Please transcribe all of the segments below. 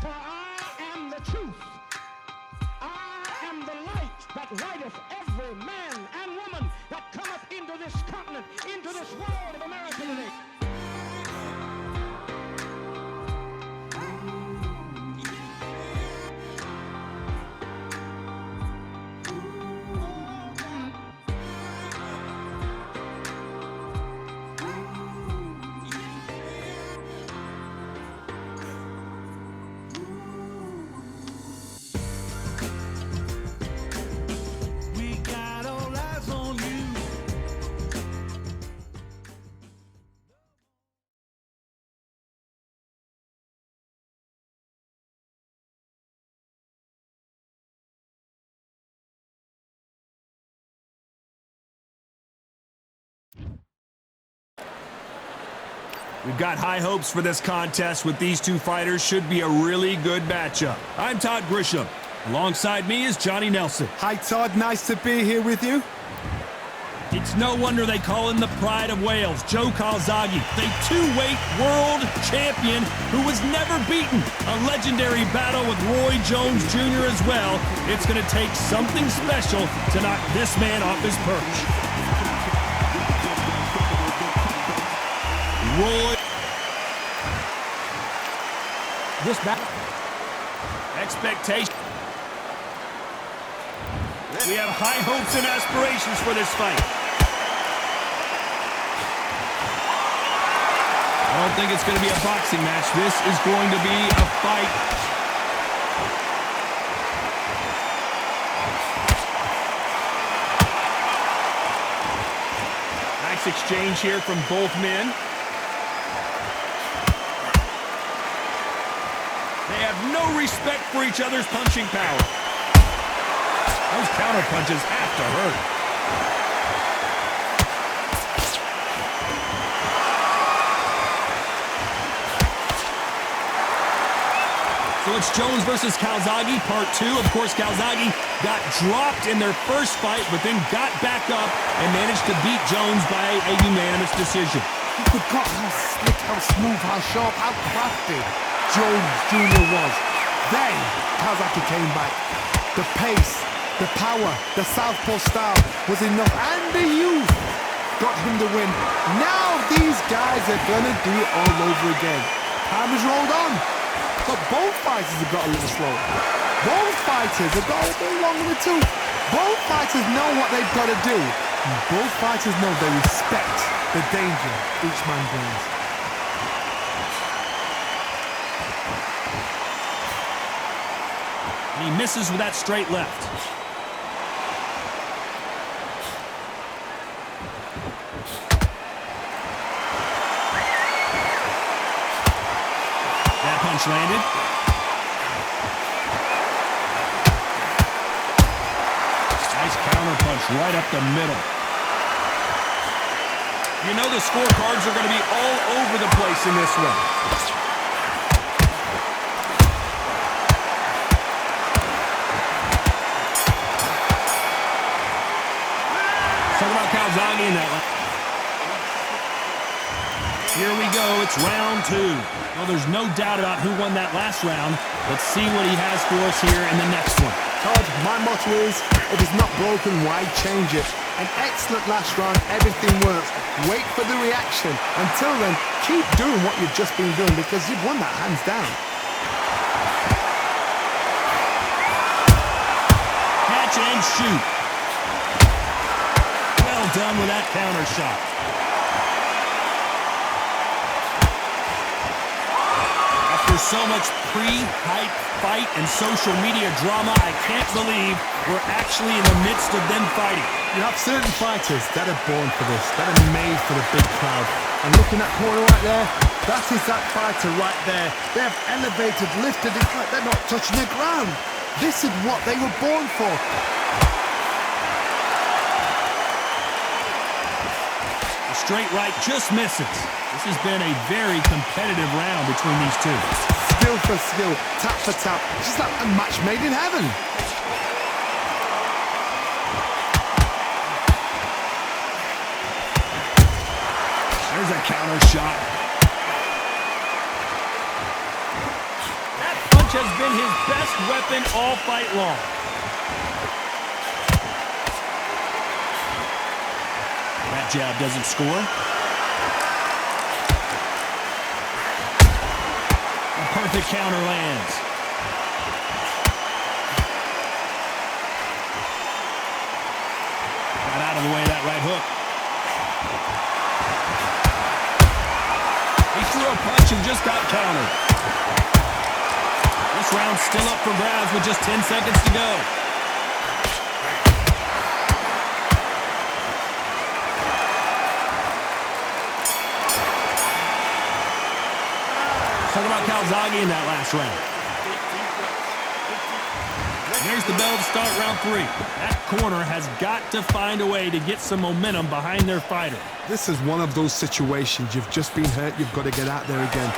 For I am the truth. I am the light that lighteth every man and woman that cometh into this continent, into this world of America today. We got all eyes on you. We've got high hopes for this contest with these two fighters. Should be a really good matchup. I'm Todd Grisham. Alongside me is Johnny Nelson. Hi, Todd. Nice to be here with you. It's no wonder they call him the pride of Wales, Joe Calzaghe, the two-weight world champion who was never beaten. A legendary battle with Roy Jones Jr. as well. It's going to take something special to knock this man off his perch. Roy. This battle. Expectation. We have high hopes and aspirations for this fight. I don't think it's going to be a boxing match. This is going to be a fight. Nice exchange here from both men. They have no respect for each other's punching power. Those counter punches have to hurt. So it's Jones versus Calzaghe, part 2. Of course, Calzaghe got dropped in their first fight, but then got back up and managed to beat Jones by a unanimous decision. You forgot how slick, how smooth, how sharp, how crafty Jones Jr. was. Then, Calzaghe came back. The pace, the power, the southpaw style was enough, and the youth got him the win. Now these guys are gonna do it all over again. Time has rolled on, but both fighters have got a little slow. Both fighters have got a little long in the tooth. Both fighters know what they've got to do. And both fighters know they respect the danger each man brings. And he misses with that straight left. That punch landed. Nice counter punch right up the middle. You know the scorecards are going to be all over the place in this one. Talk about Calzaghe in that one. Here we go, it's round 2. Well, there's no doubt about who won that last round. Let's see what he has for us here in the next one. Todd, my motto is, if it's not broken, why change it? An excellent last round, everything works. Wait for the reaction. Until then, keep doing what you've just been doing because you've won that hands down. Catch and shoot. Well done with that counter shot. After so much pre-hype fight and social media drama, I can't believe we're actually in the midst of them fighting. You have certain fighters that are born for this, that are made for the big crowd. And looking at corner right there, that is that fighter right there. They have elevated, lifted, it's like they're not touching the ground. This is what they were born for. The straight right just misses. This has been a very competitive round between these two. Skill for skill, tap for tap, just like a match made in heaven. There's a counter shot. That punch has been his best weapon all fight long. That jab doesn't score. A perfect counter lands. Got out of the way of that right hook. He threw a punch and just got countered. This round's still up for grabs with just 10 seconds to go. Talk about Calzaghe in that last round. There's the bell to start round 3. That corner has got to find a way to get some momentum behind their fighter. This is one of those situations. You've just been hurt. You've got to get out there again.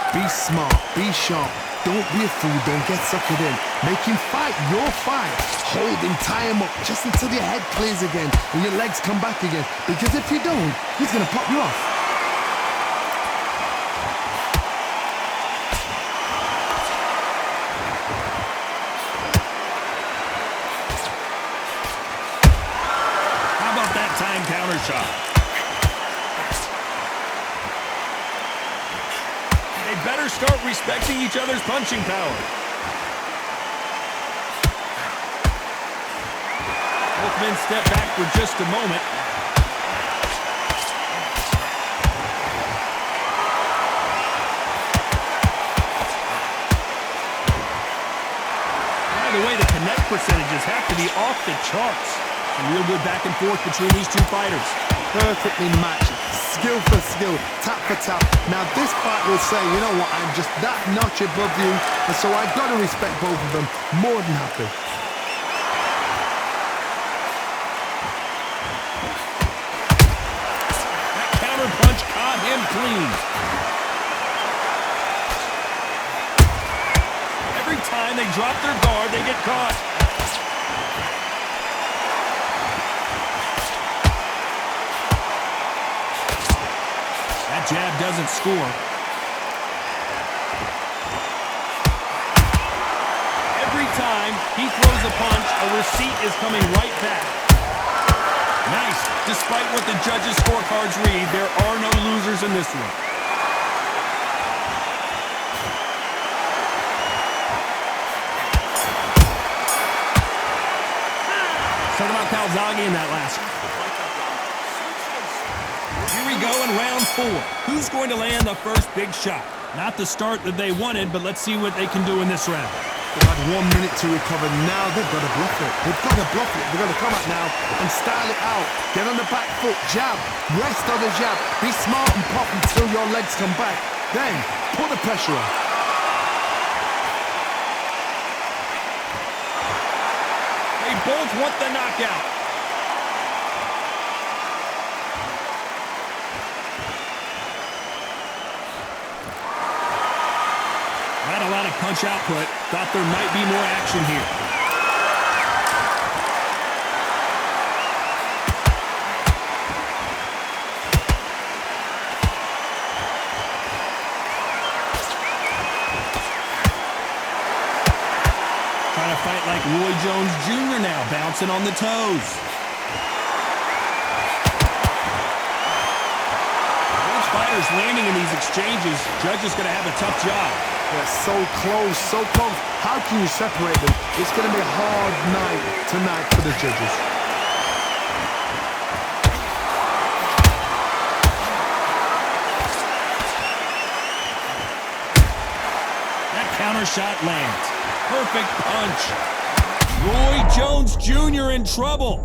Be smart. Be sharp. Don't be a fool. Don't get suckered in. Make him fight your fight. Hold him. Tie him up just until your head clears again and your legs come back again. Because if you don't, he's going to pop you off. Time counter shot. They better start respecting each other's punching power. Both men step back for just a moment. By the way, the connect percentages have to be off the charts. Some real good back and forth between these two fighters. Perfectly matched. Skill for skill. Tap for tap. Now this fight will say, you know what, I'm just that notch above you, and so I've got to respect both of them. More than happy. That counter punch caught him clean. Every time they drop their guard, they get caught. Jab doesn't score. Every time he throws a punch, a receipt is coming right back. Nice. Despite what the judges' scorecards read, there are no losers in this one. Talk about Calzaghe in that last one. Here we go in round 4. Who's going to land the first big shot? Not the start that they wanted, but let's see what they can do in this round. They've had 1 minute to recover. Now they've got to bluff it. They've got to bluff it. They've got to come out now and style it out. Get on the back foot, jab, rest on the jab. Be smart and pop until your legs come back. Then put the pressure on. They both want the knockout. Not a lot of punch output. Thought there might be more action here. Trying to fight like Roy Jones Jr. now, bouncing on the toes. Both fighters landing in these exchanges. Judge is going to have a tough job. They're so close, so close. How can you separate them? It's going to be a hard night tonight for the judges. That counter shot lands. Perfect punch. Roy Jones Jr. in trouble.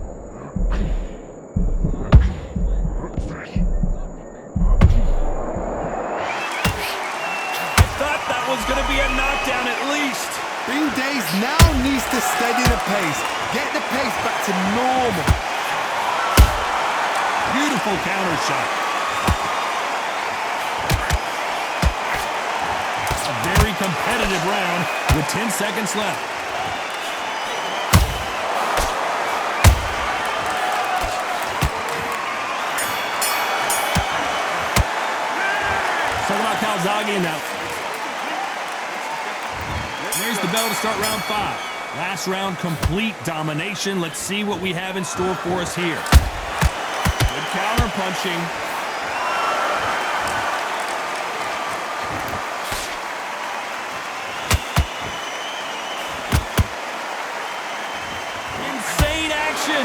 Was going to be a knockdown at least. Bean Days now needs to steady the pace. Get the pace back to normal. Beautiful counter shot. A very competitive round with 10 seconds left. Calzaghe in that. There's the bell to start round 5. Last round, complete domination. Let's see what we have in store for us here. Good counter punching. Insane action.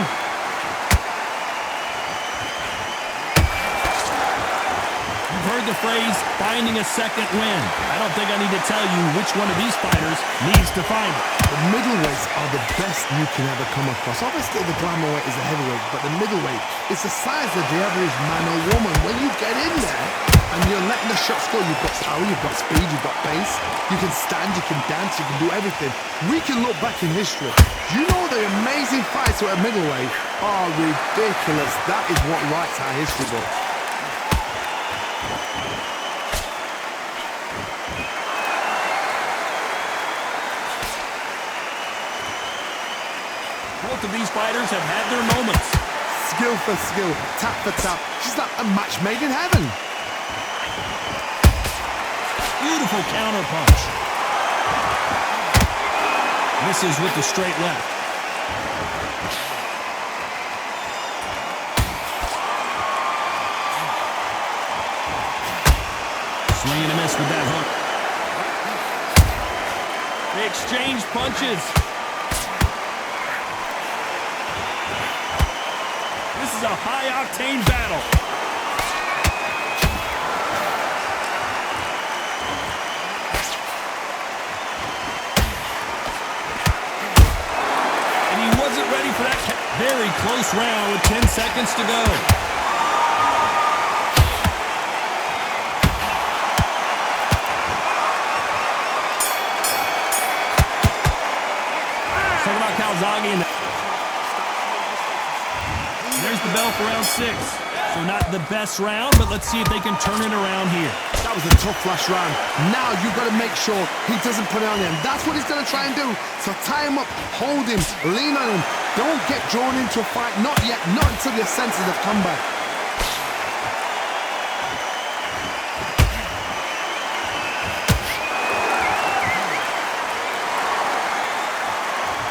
You've heard the phrase, finding a second win. I don't think I need to tell you which one of these fighters needs to find it. The middleweights are the best you can ever come across. Obviously, the glamour weight is the heavyweight, but the middleweight is the size of the average man or woman. When you get in there and you're letting the shots go, you've got power, you've got speed, you've got pace, you can stand, you can dance, you can do everything. We can look back in history. You know the amazing fights at a middleweight are ridiculous. That is what writes our history book. Both of these fighters have had their moments. Skill for skill, tap for tap. She's like a match made in heaven. Beautiful counter punch. Misses with the straight left. Swing and a miss with that hook. They exchange punches. This is a high-octane battle. And he wasn't ready for that. Very close round with 10 seconds to go. Talk about Calzaghe in the... There's the bell for round 6. So not the best round, but let's see if they can turn it around here. That was a tough last round. Now you've got to make sure he doesn't put it on him. That's what he's going to try and do. So tie him up, hold him, lean on him. Don't get drawn into a fight. Not yet. Not until your senses have come back.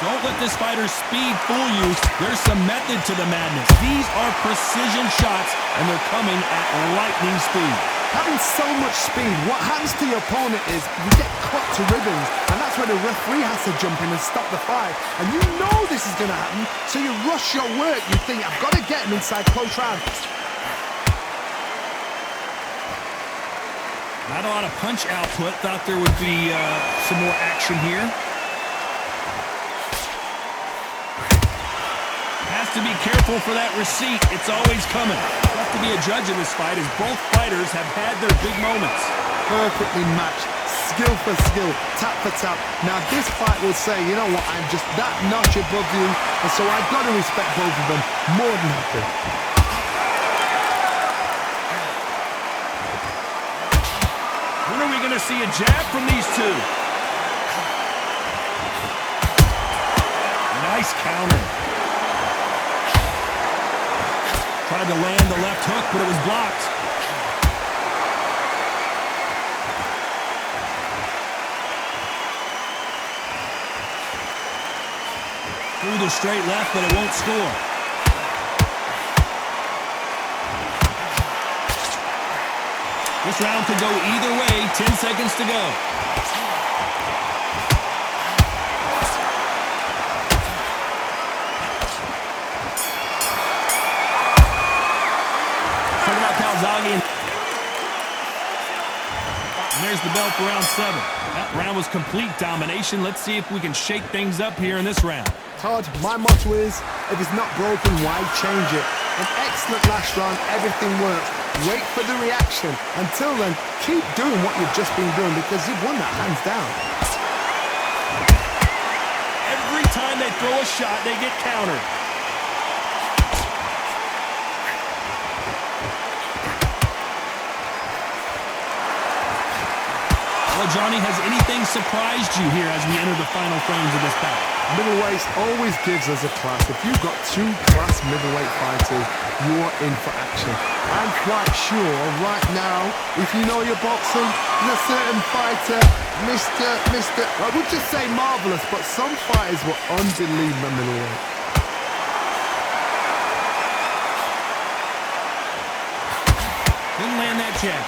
Don't let this fighter's speed fool you. There's some method to the madness. These are precision shots, and they're coming at lightning speed. Having so much speed, what happens to your opponent is you get cut to ribbons, and that's where the referee has to jump in and stop the fight. And you know this is going to happen, so you rush your work. You think, I've got to get him inside close round. Not a lot of punch output. Thought there would be some more action here. Has to be careful for that receipt. It's always coming. Have to be a judge in this fight as both fighters have had their big moments. Perfectly matched. Skill for skill, tap for tap. Now this fight will say, you know what, I'm just that notch above you, and so I've got to respect both of them more than happy. When are we going to see a jab from these two? Nice counter. Tried to land the left hook, but it was blocked. Threw the straight left, but it won't score. This round could go either way. 10 seconds to go. Talk about Calzaghe. And there's the bell for round 7. That round was complete domination. Let's see if we can shake things up here in this round. Todd, my motto is, if it's not broken, why change it? An excellent last round, everything works. Wait for the reaction. Until then, keep doing what you've just been doing because you've won that hands down. Every time they throw a shot, they get countered. Johnny, has anything surprised you here as we enter the final frames of this bout? Middleweight always gives us a class. If you've got two class middleweight fighters, you're in for action. I'm quite sure right now, if you know your boxing, there's a certain fighter, I would just say marvelous, but some fighters were unbelievable middleweight. Didn't land that jab.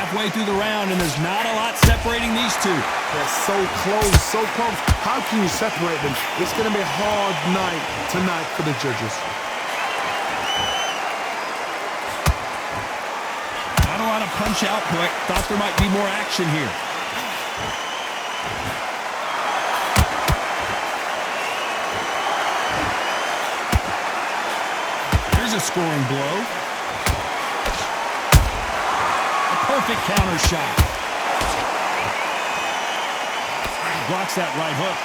Halfway through the round, and there's not a lot separating these two. They're so close, so close. How can you separate them? It's going to be a hard night tonight for the judges. Not a lot of punch output. Thought there might be more action here. Here's a scoring blow. Perfect counter shot. Blocks that right hook.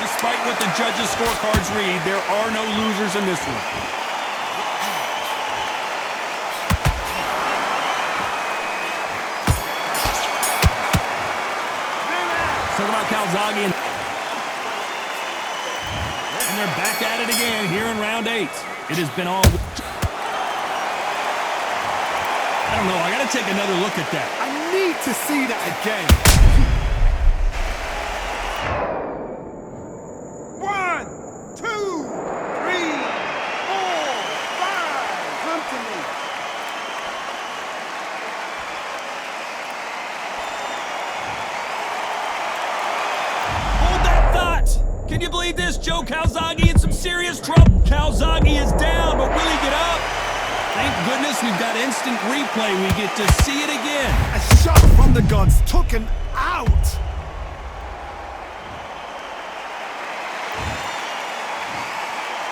Despite what the judges' scorecards read, there are no losers in this one. Talk about Calzaghe and they're back at it again here in round 8. It has been all... I don't know. I got to take another look at that. I need to see that again. 1, 2, 3, 4, 5. Come to me. Hold that thought. Can you believe this? Joe Calzaghe in some serious trouble. Calzaghe is down, but will he get up? Thank goodness we've got instant replay. We get to see it again. A shot from the gods took him out.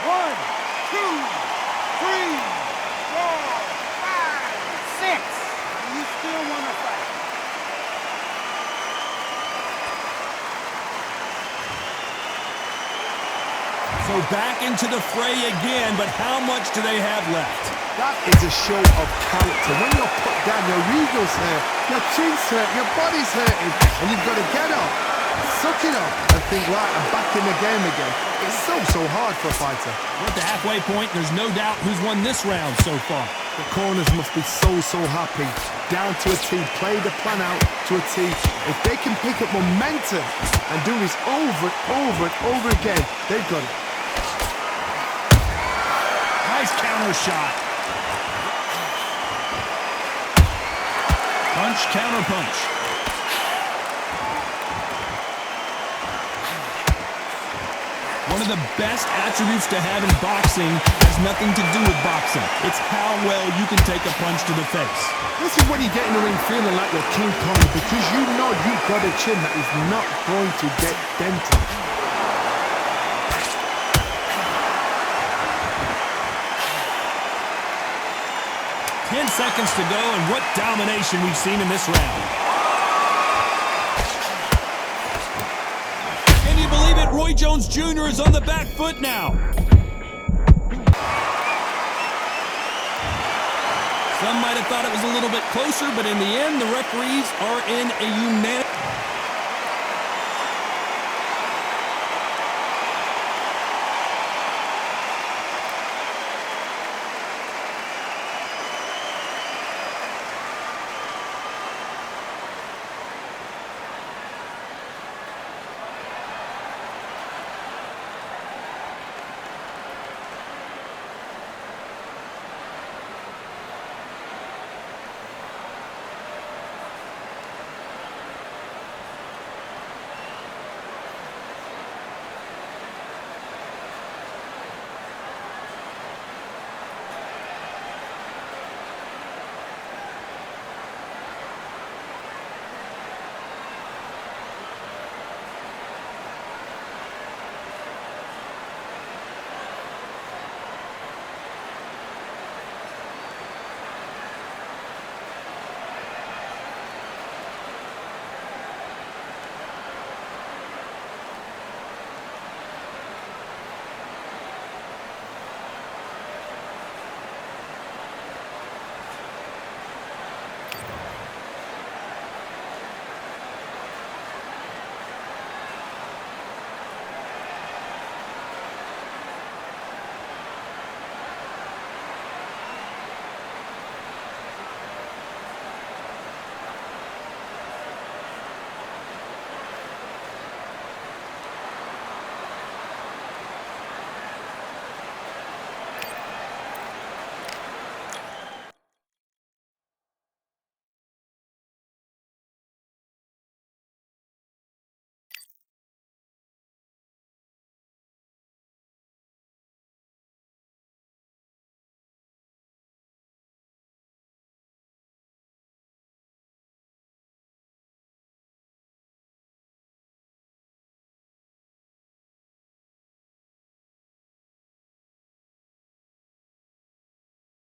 One, 2, 3, 4, 5, 6. You still want to fight? So back into the fray again, but how much do they have left? That is a show of character. When you're put down, your ego's hurt, your chin's hurt, your body's hurting, and you've got to get up, suck it up, and think, right, I'm back in the game again. It's so hard for a fighter. We're at the halfway point. There's no doubt who's won this round so far. The corners must be so happy. Down to a T, play the plan out to a T. If they can pick up momentum and do this over and over again, they've got it. Nice counter shot. Punch, counter punch. One of the best attributes to have in boxing has nothing to do with boxing. It's how well you can take a punch to the face. This is when you get in the ring feeling like you're King Kong, because you know you've got a chin that is not going to get dented. 10 seconds to go, and what domination we've seen in this round. Can you believe it? Roy Jones Jr. is on the back foot now. Some might have thought it was a little bit closer, but in the end, the referees are in a unanimous...